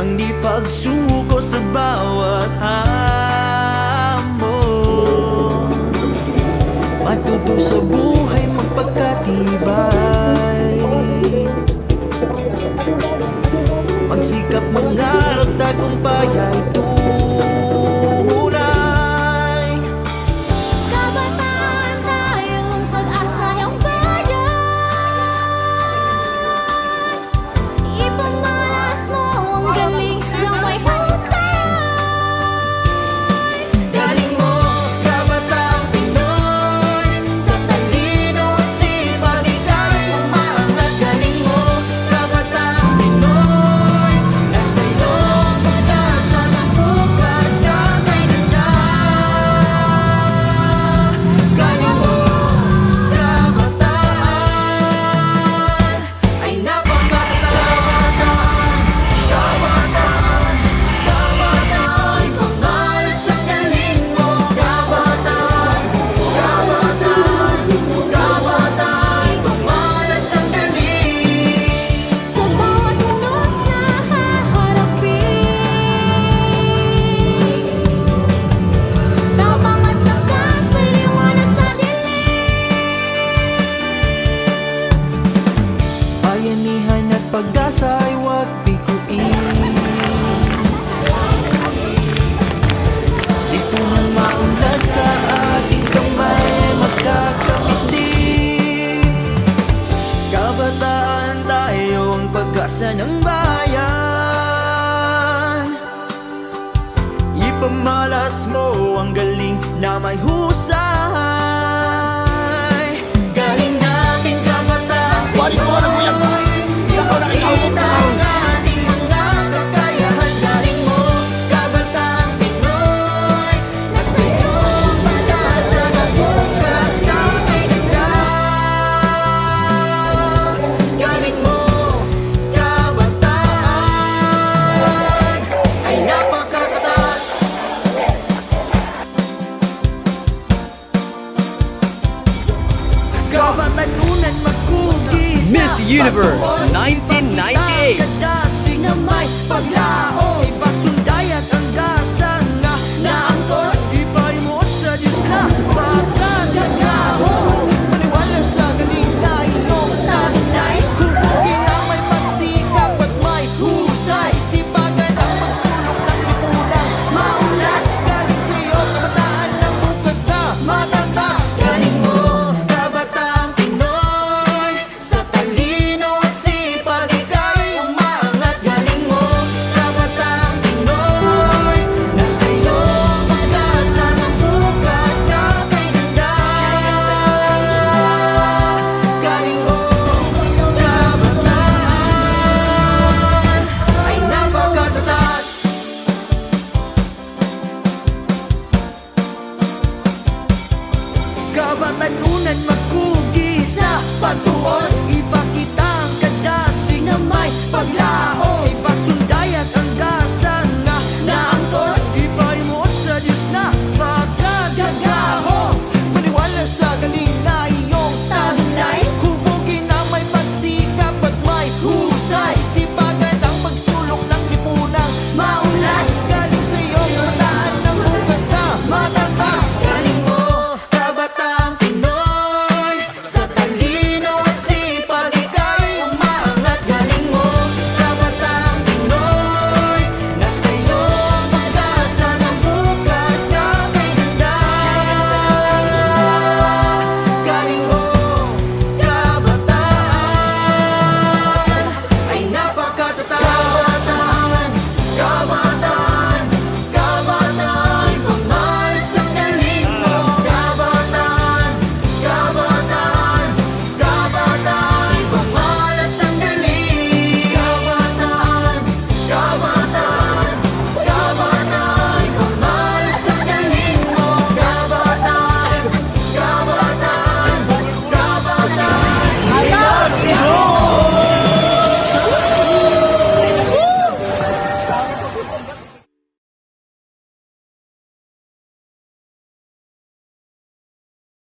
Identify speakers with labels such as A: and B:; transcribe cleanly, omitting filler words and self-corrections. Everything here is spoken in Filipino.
A: ang di pagsuko sa bawat hamon. Matuto sa buhay magpagkatibay, magsikap mangarap tagumpay ay tunay.
B: Kabataan tayong pag-asa ng bayan. Ipamalas mo ang galing na may husay.
A: Galing mo, kabataang Pinoy, sa talino, sipag ika'y umaangat. Galing mo, kabataang Pinoy, nasa iyong pag-asa ng bukas na may ganda. Galing mo, kabataan, ay napakatawataan. Kabataan, kabataan, pamalas ang galing mo. Kabataan, kabataan, kabataan, pamalas ang galing.
B: Sa bawat unos na haharapin, tapang at lakas may liwanag sa dilim.
A: Bayanihan at pag-asa ay huwag biguin. Lipunang maunlad sa ating kamay ay magkakamit din. Kabataan tayong pag-asa ng bayan. Ipamalas mo ang galing na may husay.